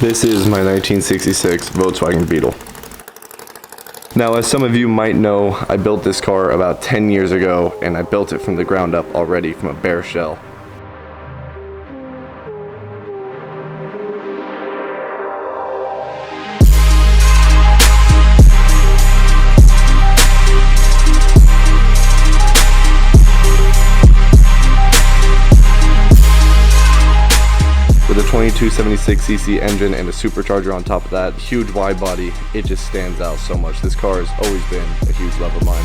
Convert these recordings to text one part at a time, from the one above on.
This is my 1966 Volkswagen Beetle. Now, as some of you might know, I built this car about 10 years ago, and I built it from the ground up already from a bare shell. With a 2276cc engine and a supercharger on top of that, huge wide body, it just stands out so much. This car has always been a huge love of mine.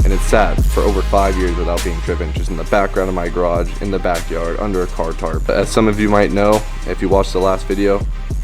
And it's sat for over 5 years without being driven, just in the background of my garage, in the backyard, under a car tarp. As some of you might know, if you watched the last video,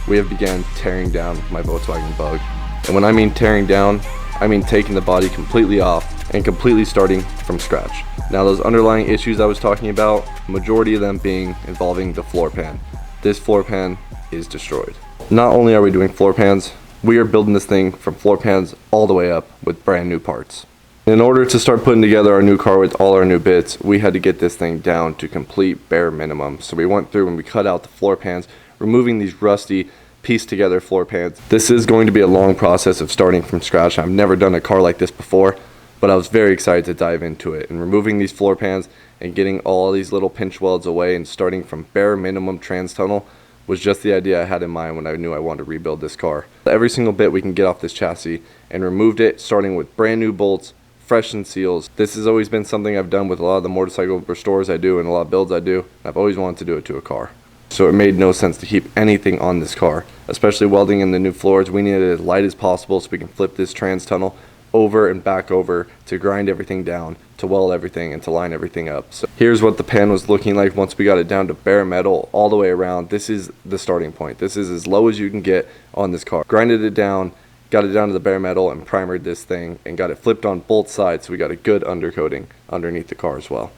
we have began tearing down my Volkswagen Bug. And when I mean tearing down, I mean taking the body completely off and completely starting from scratch. Now, those underlying issues I was talking about, majority of them being involving the floor pan. This floor pan is destroyed. Not only are we doing floor pans, we are building this thing from floor pans all the way up with brand new parts. In order to start putting together our new car with all our new bits, we had to get this thing down to complete bare minimum. So we went through and we cut out the floor pans, removing these rusty piece together floor pans. This is going to be a long process of starting from scratch. I've never done a car like this before, but I was very excited to dive into it. And removing these floor pans and getting all these little pinch welds away and starting from bare minimum trans tunnel was just the idea I had in mind when I knew I wanted to rebuild this car. Every single bit we can get off this chassis, and removed it starting with brand new bolts, freshened seals. This has always been something I've done with a lot of the motorcycle restores I do and a lot of builds I do. I've always wanted to do it to a car. So it made no sense to keep anything on this car, especially welding in the new floors. We needed it as light as possible so we can flip this trans tunnel over and back over to grind everything down, to weld everything, and to line everything up. So here's what the pan was looking like once we got it down to bare metal all the way around. This is the starting point. This is as low as you can get on this car. Grinded it down, got it down to the bare metal, and primered this thing and got it flipped on both sides, so we got a good undercoating underneath the car as well.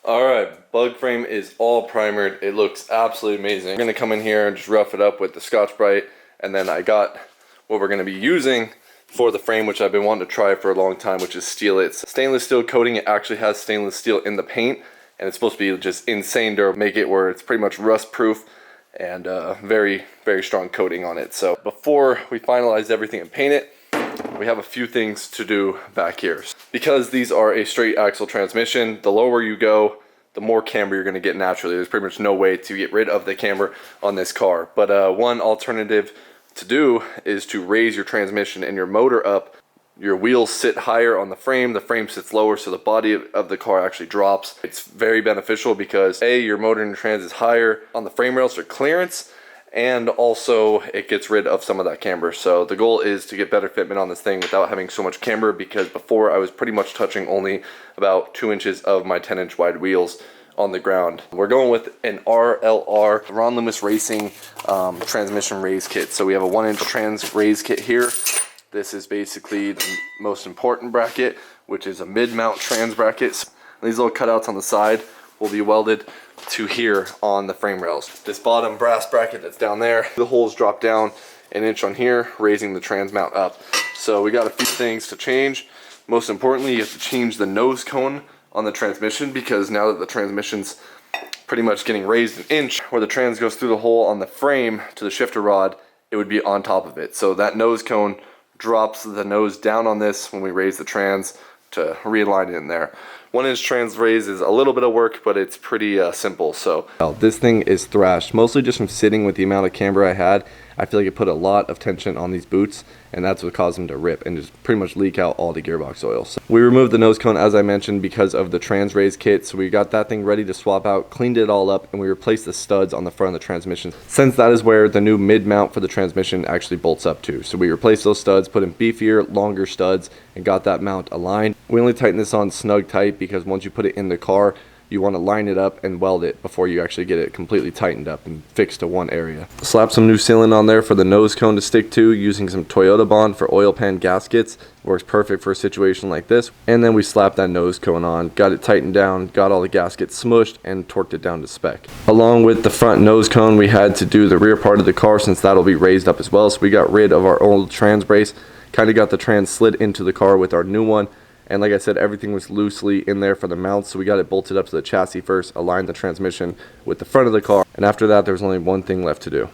Alright, bug frame is all primered. It looks absolutely amazing. I'm going to come in here and just rough it up with the Scotch-Brite, and then I got what we're going to be using for the frame, which I've been wanting to try for a long time, which is steel. It's stainless steel coating. It actually has stainless steel in the paint, and it's supposed to be just insane durable, make it where it's pretty much rust proof and very, very strong coating on it. So before we finalize everything and paint it, we have a few things to do back here. Because these are a straight axle transmission, the lower you go, the more camber you're going to get naturally. There's pretty much no way to get rid of the camber on this car. But one alternative to do is to raise your transmission and your motor up. Your wheels sit higher on the frame sits lower, so the body of the car actually drops. It's very beneficial because A, your motor and your trans is higher on the frame rails for clearance, and also it gets rid of some of that camber. So the goal is to get better fitment on this thing without having so much camber, because before I was pretty much touching only about 2 inches of my 10-inch wide wheels on the ground. We're going with an RLR, Ron Loomis Racing transmission raise kit. So we have a 1-inch trans raise kit here. This is basically the most important bracket, which is a mid-mount trans bracket. These little cutouts on the side will be welded to here on the frame rails. This bottom brass bracket that's down there, the holes drop down 1 inch on here, raising the trans mount up. So we got a few things to change. Most importantly, you have to change the nose cone on the transmission, because now that the transmission's pretty much getting raised 1 inch, where the trans goes through the hole on the frame to the shifter rod, it would be on top of it. So that nose cone drops the nose down on this when we raise the trans to realign it in there. 1-inch trans raise is a little bit of work, but it's pretty simple. So this thing is thrashed, mostly just from sitting with the amount of camber I had. I feel like it put a lot of tension on these boots, and that's what caused them to rip and just pretty much leak out all the gearbox oil. So we removed the nose cone, as I mentioned, because of the trans raise kit. So we got that thing ready to swap out, cleaned it all up, and we replaced the studs on the front of the transmission, since that is where the new mid mount for the transmission actually bolts up to. So we replaced those studs, put in beefier, longer studs, and got that mount aligned. We only tighten this on snug tight because once you put it in the car, you want to line it up and weld it before you actually get it completely tightened up and fixed to one area. Slap some new sealant on there for the nose cone to stick to, using some Toyota Bond for oil pan gaskets. Works perfect for a situation like this. And then we slapped that nose cone on, got it tightened down, got all the gaskets smushed, and torqued it down to spec. Along with the front nose cone, we had to do the rear part of the car, since that'll be raised up as well. So we got rid of our old trans brace, kind of got the trans slid into the car with our new one, And like I said, everything was loosely in there for the mounts, so we got it bolted up to the chassis first, aligned the transmission with the front of the car, and after that there was only one thing left to do.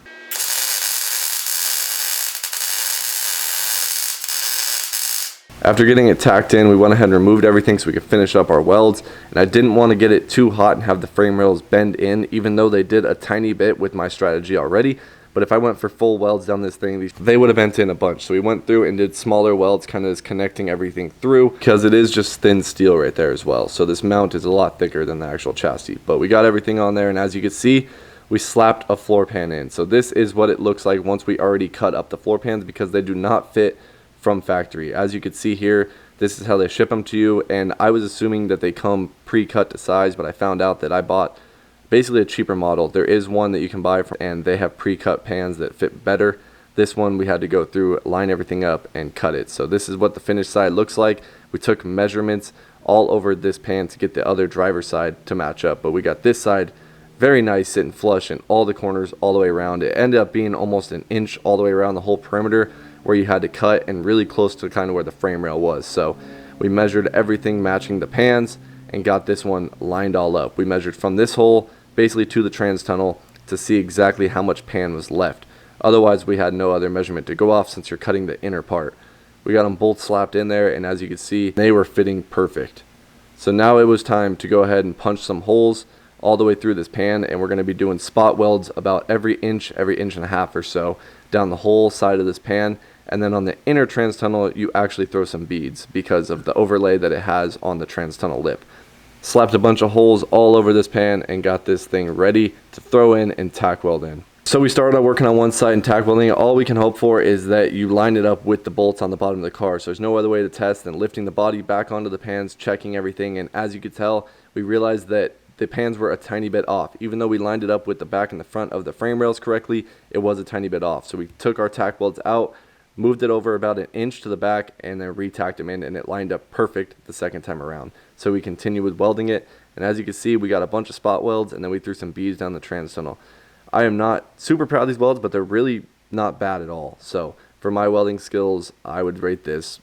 After getting it tacked in, we went ahead and removed everything so we could finish up our welds, and I didn't want to get it too hot and have the frame rails bend in, even though they did a tiny bit with my strategy already. But if I went for full welds down this thing, they would have bent in a bunch. So we went through and did smaller welds, kind of just connecting everything through, because it is just thin steel right there as well. So this mount is a lot thicker than the actual chassis. But we got everything on there, and as you can see, we slapped a floor pan in. So this is what it looks like once we already cut up the floor pans, because they do not fit from factory. As you can see here, this is how they ship them to you, and I was assuming that they come pre-cut to size, but I found out that I bought basically a cheaper model. There is one that you can buy from, and they have pre-cut pans that fit better. This one we had to go through, line everything up, and cut it. So this is what the finished side looks like. We took measurements all over this pan to get the other driver's side to match up, but we got this side very nice, sitting flush in all the corners all the way around. It ended up being almost an inch all the way around the whole perimeter, where you had to cut, and really close to kind of where the frame rail was. So we measured everything matching the pans and got this one lined all up. We measured from this hole basically to the trans tunnel to see exactly how much pan was left. Otherwise we had no other measurement to go off since you're cutting the inner part. We got them both slapped in there, and as you can see, they were fitting perfect. So now it was time to go ahead and punch some holes all the way through this pan, and we're going to be doing spot welds about every inch and a half or so down the whole side of this pan. And then on the inner trans tunnel, you actually throw some beads because of the overlay that it has on the trans tunnel lip. Slapped a bunch of holes all over this pan and got this thing ready to throw in and tack weld in. So we started out working on one side and tack welding. All we can hope for is that you line it up with the bolts on the bottom of the car. So there's no other way to test than lifting the body back onto the pans, checking everything. And as you could tell, we realized that the pans were a tiny bit off. Even though we lined it up with the back and the front of the frame rails correctly, it was a tiny bit off. So we took our tack welds out, moved it over about an inch to the back, and then re-tacked them in, and it lined up perfect the second time around. So we continued with welding it, and as you can see, we got a bunch of spot welds, and then we threw some beads down the trans tunnel. I am not super proud of these welds, but they're really not bad at all. So for my welding skills, I would rate this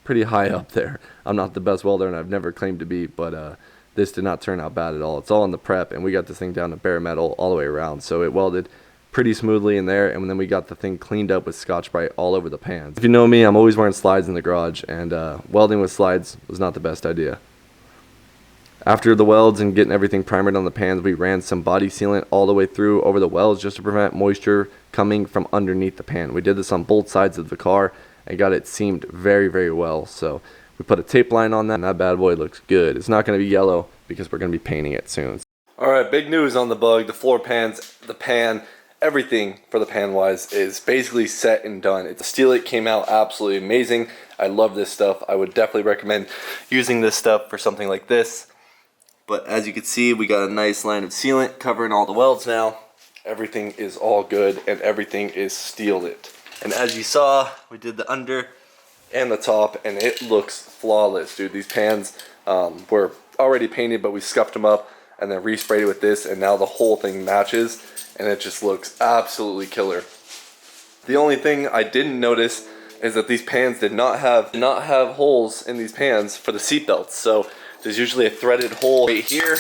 pretty high up there. I'm not the best welder, and I've never claimed to be, but this did not turn out bad at all. It's all in the prep, and we got this thing down to bare metal all the way around, so it welded pretty smoothly in there, and then we got the thing cleaned up with Scotch-Brite all over the pans. If you know me, I'm always wearing slides in the garage, and welding with slides was not the best idea. After the welds and getting everything primered on the pans, we ran some body sealant all the way through over the welds just to prevent moisture coming from underneath the pan. We did this on both sides of the car and got it seamed very, very well. So we put a tape line on that, and that bad boy looks good. It's not going to be yellow because we're going to be painting it soon. Alright, big news on the Bug. The floor pans, the pan, everything for the pan wise is basically set and done. The Steelite came out absolutely amazing. I love this stuff. I would definitely recommend using this stuff for something like this. But as you can see, we got a nice line of sealant covering all the welds now. Everything is all good, and everything is Steelite. And as you saw, we did the under and the top, and it looks flawless, dude. These pans were already painted, but we scuffed them up and then resprayed it with this, and now the whole thing matches, and it just looks absolutely killer. The only thing I didn't notice is that these pans did not have holes in these pans for the seat belts. So there's usually a threaded hole right here,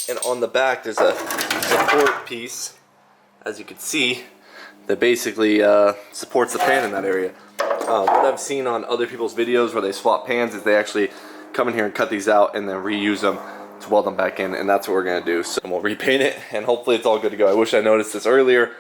and on the back there's a support piece, as you can see, that basically supports the pan in that area. What I've seen on other people's videos where they swap pans is they actually come in here and cut these out and then reuse them to weld them back in, and that's what we're gonna do. So we'll repaint it, and hopefully it's all good to go. I wish I noticed this earlier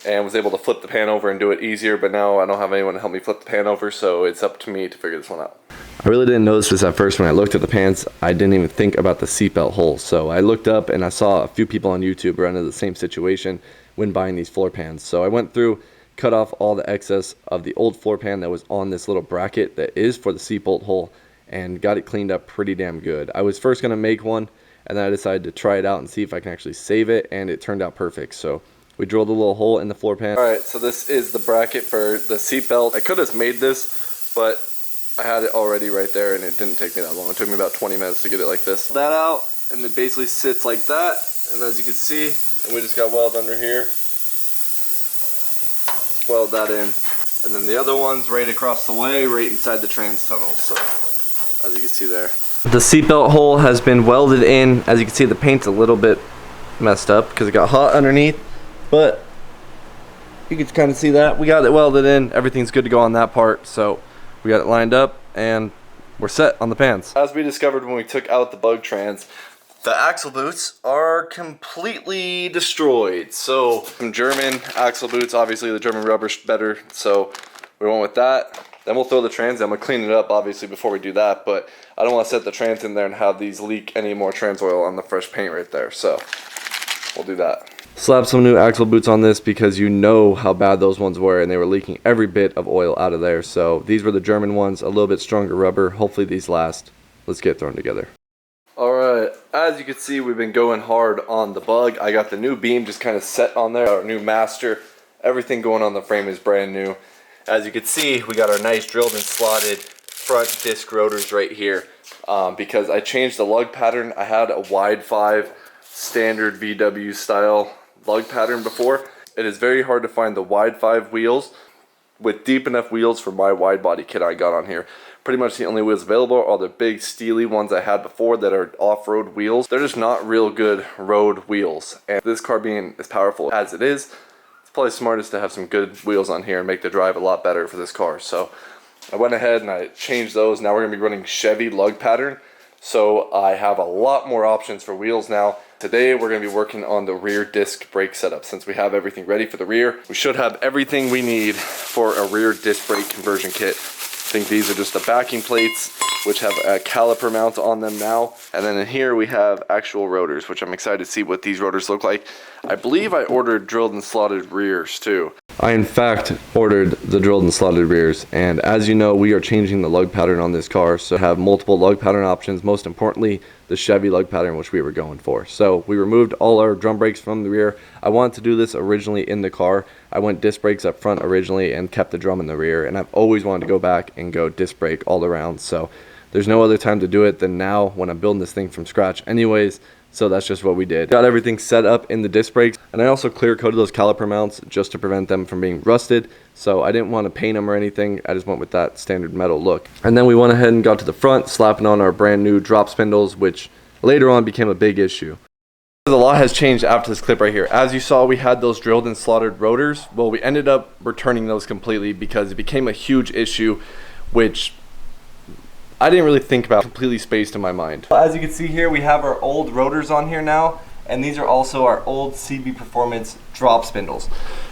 and was able to flip the pan over and do it easier, but now I don't have anyone to help me flip the pan over, so it's up to me to figure this one out. I really didn't notice this at first when I looked at the pans. I didn't even think about the seatbelt holes. So I looked up and I saw a few people on YouTube run into the same situation when buying these floor pans. So I went through, cut off all the excess of the old floor pan that was on this little bracket that is for the seat bolt hole, and got it cleaned up pretty damn good. I was first gonna make one, and then I decided to try it out and see if I can actually save it, and it turned out perfect. So we drilled a little hole in the floor pan. Alright, so this is the bracket for the seat belt. I could have made this, but I had it already right there, and it didn't take me that long. It took me about 20 minutes to get it like this. That out, and it basically sits like that, and as you can see, and we just got weld under here. Weld that in. And then the other one's right across the way, right inside the trans tunnel. So as you can see there. The seatbelt hole has been welded in. As you can see, the paint's a little bit messed up because it got hot underneath, but you can kind of see that. We got it welded in. Everything's good to go on that part, so we got it lined up and we're set on the pans. As we discovered when we took out the bug trans, the axle boots are completely destroyed. So some German axle boots, obviously the German rubber's better, so we went with that. Then we'll throw the trans in. I'm gonna clean it up obviously before we do that, but I don't want to set the trans in there and have these leak any more trans oil on the fresh paint right there, so we'll do that. Slap some new axle boots on this because you know how bad those ones were and they were leaking every bit of oil out of there. So these were the German ones, a little bit stronger rubber. Hopefully these last. Let's get thrown together. Alright, as you can see, we've been going hard on the bug. I got the new beam just kind of set on there, our new master. Everything going on the frame is brand new. As you can see, we got our nice drilled and slotted front disc rotors right here. Because I changed the lug pattern. I had a wide 5 standard VW style lug pattern before. It is very hard to find the wide 5 wheels with deep enough wheels for my wide body kit I got on here. Pretty much the only wheels available are the big steely ones I had before that are off-road wheels. They're just not real good road wheels. And this car being as powerful as it is, it's probably smartest to have some good wheels on here and make the drive a lot better for this car. So I went ahead and I changed those. Now we're gonna be running Chevy lug pattern. So I have a lot more options for wheels now. Today we're going to be working on the rear disc brake setup. Since we have everything ready for the rear, we should have everything we need for a rear disc brake conversion kit. I think these are just the backing plates, which have a caliper mount on them now. And then in here we have actual rotors, which I'm excited to see what these rotors look like. I believe I ordered drilled and slotted rears too. I in fact ordered the drilled and slotted rears, and as you know, we are changing the lug pattern on this car, so have multiple lug pattern options, most importantly the Chevy lug pattern which we were going for. So we removed all our drum brakes from the rear. I wanted to do this originally in the car. I went disc brakes up front originally and kept the drum in the rear, and I've always wanted to go back and go disc brake all around, so there's no other time to do it than now when I'm building this thing from scratch anyways. So that's just what we did. Got everything set up in the disc brakes, and I also clear coated those caliper mounts just to prevent them from being rusted. So I didn't want to paint them or anything. I just went with that standard metal look. And then we went ahead and got to the front, slapping on our brand new drop spindles, which later on became a big issue. A lot has changed after this clip right here. As you saw, we had those drilled and slotted rotors. Well, we ended up returning those completely because it became a huge issue, which I didn't really think about, completely spaced in my mind. As you can see here, we have our old rotors on here now, and these are also our old CB Performance drop spindles.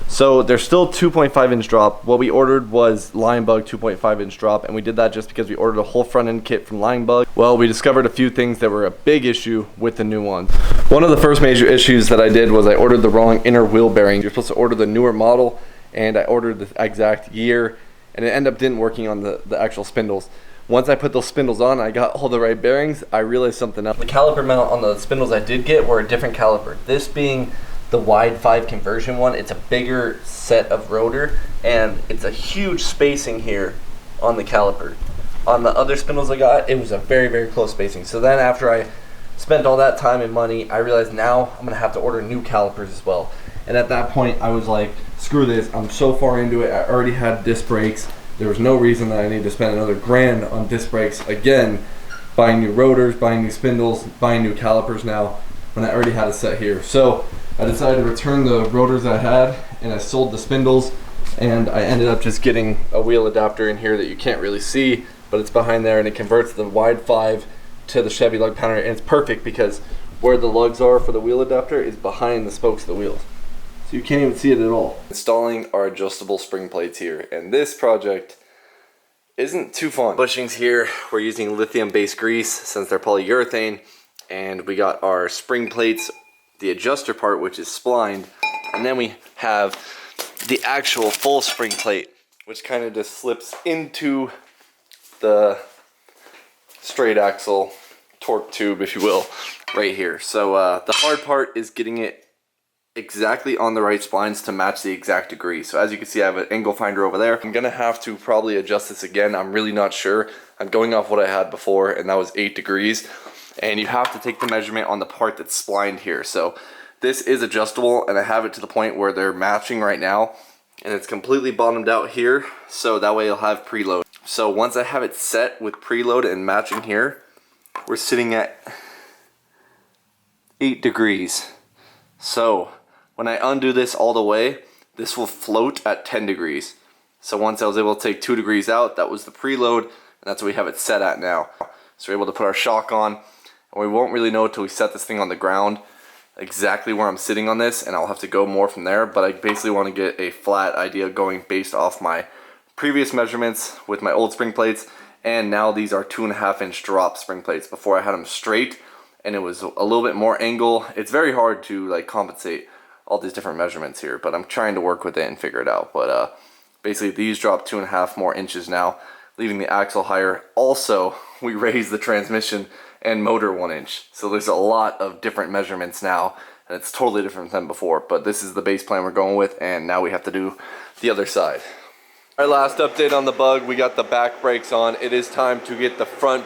So they're still 2.5 inch drop. What we ordered was LimeBUG 2.5 inch drop, and we did that just because we ordered a whole front end kit from LimeBUG. Well, we discovered a few things that were a big issue with the new ones. One of the first major issues that I did was I ordered the wrong inner wheel bearing. You're supposed to order the newer model, and I ordered the exact year, and it ended up didn't working on the actual spindles. Once I put those spindles on, I got all the right bearings, I realized something else. The caliper mount on the spindles I did get were a different caliper. This being the wide 5 conversion one, it's a bigger set of rotor, and it's a huge spacing here on the caliper. On the other spindles I got, it was a very, very close spacing. So then after I spent all that time and money, I realized now I'm gonna have to order new calipers as well. And at that point, I was like, screw this, I'm so far into it, I already had disc brakes. There was no reason that I need to spend another grand on disc brakes again, buying new rotors, buying new spindles, buying new calipers now, when I already had a set here. So I decided to return the rotors I had, and I sold the spindles, and I ended up just getting a wheel adapter in here that you can't really see, but it's behind there, and it converts the wide 5 to the Chevy lug pattern, and it's perfect because where the lugs are for the wheel adapter is behind the spokes of the wheels. So you can't even see it at all. Installing our adjustable spring plates here, and this project isn't too fun. Bushings here, we're using lithium-based grease since they're polyurethane, and we got our spring plates, the adjuster part which is splined, and then we have the actual full spring plate which kind of just slips into the straight axle torque tube, if you will, right here. So the hard part is getting it exactly on the right splines to match the exact degree. So as you can see, I have an angle finder over there. I'm gonna have to probably adjust this again. I'm really not sure. I'm going off what I had before, and that was 8 degrees. And you have to take the measurement on the part that's splined here. So this is adjustable, and I have it to the point where they're matching right now, and it's completely bottomed out here, so that way you'll have preload. So once I have it set with preload and matching here, we're sitting at 8 degrees. So when I undo this all the way, this will float at 10 degrees. So once I was able to take 2 degrees out, that was the preload, and that's what we have it set at now. So we're able to put our shock on, and we won't really know until we set this thing on the ground exactly where I'm sitting on this, and I'll have to go more from there, but I basically want to get a flat idea going based off my previous measurements with my old spring plates, and now these are 2.5-inch drop spring plates. Before I had them straight and it was a little bit more angle. It's very hard to like compensate all these different measurements here, but I'm trying to work with it and figure it out. But basically these drop 2.5 more inches now, leaving the axle higher. Also, we raised the transmission and motor 1 inch, so there's a lot of different measurements now, and it's totally different than before. But this is the base plan we're going with, and now we have to do the other side. Our last update on the Bug, we got the back brakes on. It is time to get the front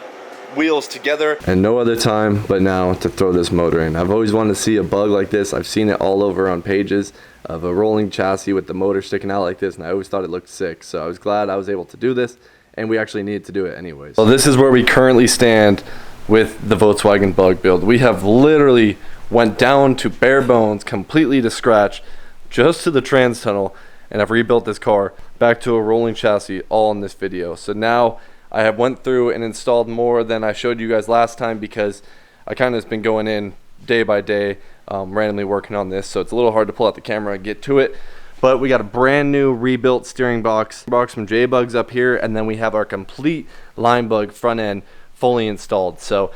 wheels together, and no other time but now to throw this motor in. I've always wanted to see a Bug like this. I've seen it all over on pages of a rolling chassis with the motor sticking out like this, and I always thought it looked sick. So I was glad I was able to do this, and we actually needed to do it anyways. So this is where we currently stand with the Volkswagen Bug build. We have literally went down to bare bones, completely to scratch, just to the trans tunnel, and I've rebuilt this car back to a rolling chassis all in this video. So now I have went through and installed more than I showed you guys last time, because I kind of just been going in day by day, randomly working on this, so it's a little hard to pull out the camera and get to it. But we got a brand new rebuilt steering box from J-Bugs up here, and then we have our complete LimeBUG front end fully installed. So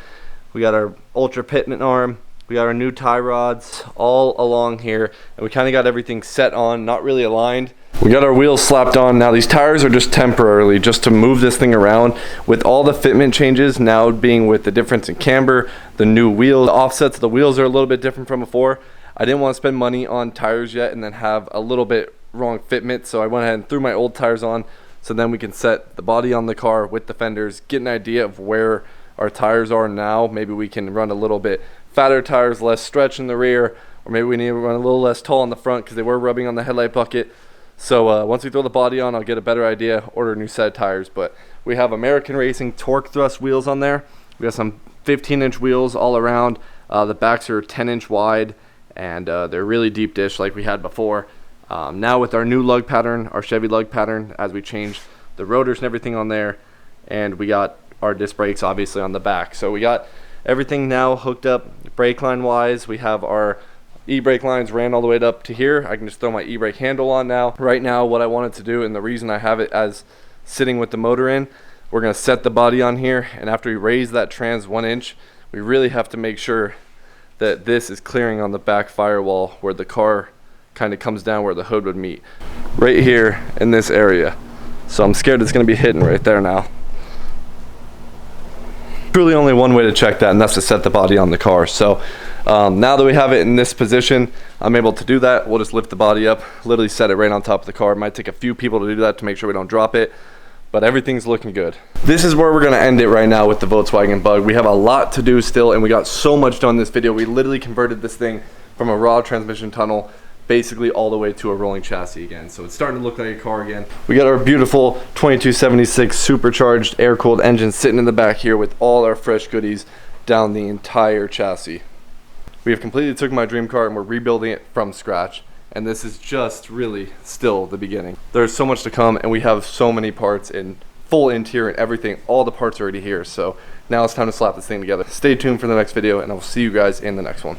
we got our ultra pitman arm, we got our new tie rods all along here, and we kind of got everything set on, not really aligned. We got our wheels slapped on. Now these tires are just temporarily, just to move this thing around, with all the fitment changes now being with the difference in camber, the new wheel, the offsets of the wheels are a little bit different from before. I didn't want to spend money on tires yet and then have a little bit wrong fitment, so I went ahead and threw my old tires on, so then we can set the body on the car with the fenders, get an idea of where our tires are now. Maybe we can run a little bit fatter tires, less stretch in the rear, or maybe we need to run a little less tall in the front because they were rubbing on the headlight bucket. So once we throw the body on, I'll get a better idea, order a new set of tires. But we have American Racing torque thrust wheels on there. We got some 15-inch wheels all around. The backs are 10-inch wide, and they're really deep dish like we had before. Now with our new lug pattern, our Chevy lug pattern, as we changed the rotors and everything on there, and we got our disc brakes obviously on the back. So we got everything now hooked up brake line wise. We have our e-brake lines ran all the way up to here. I can just throw my e-brake handle on now. Right now what I wanted to do, and the reason I have it as sitting with the motor in, we're going to set the body on here, and after we raise that trans 1 inch, we really have to make sure that this is clearing on the back firewall where the car kind of comes down where the hood would meet, right here in this area. So I'm scared it's going to be hitting right there now. Truly only one way to check that, and that's to set the body on the car. So now that we have it in this position, I'm able to do that. We'll just lift the body up, literally set it right on top of the car. It might take a few people to do that to make sure we don't drop it, but everything's looking good. This is where we're going to end it right now with the Volkswagen Bug. We have a lot to do still, and we got so much done in this video. We literally converted this thing from a raw transmission tunnel basically all the way to a rolling chassis again. So it's starting to look like a car again. We got our beautiful 2276 supercharged air-cooled engine sitting in the back here with all our fresh goodies down the entire chassis. We have completely took my dream car and we're rebuilding it from scratch. And this is just really still the beginning. There's so much to come, and we have so many parts in full interior and everything. All the parts are already here. So now it's time to slap this thing together. Stay tuned for the next video, and I'll see you guys in the next one.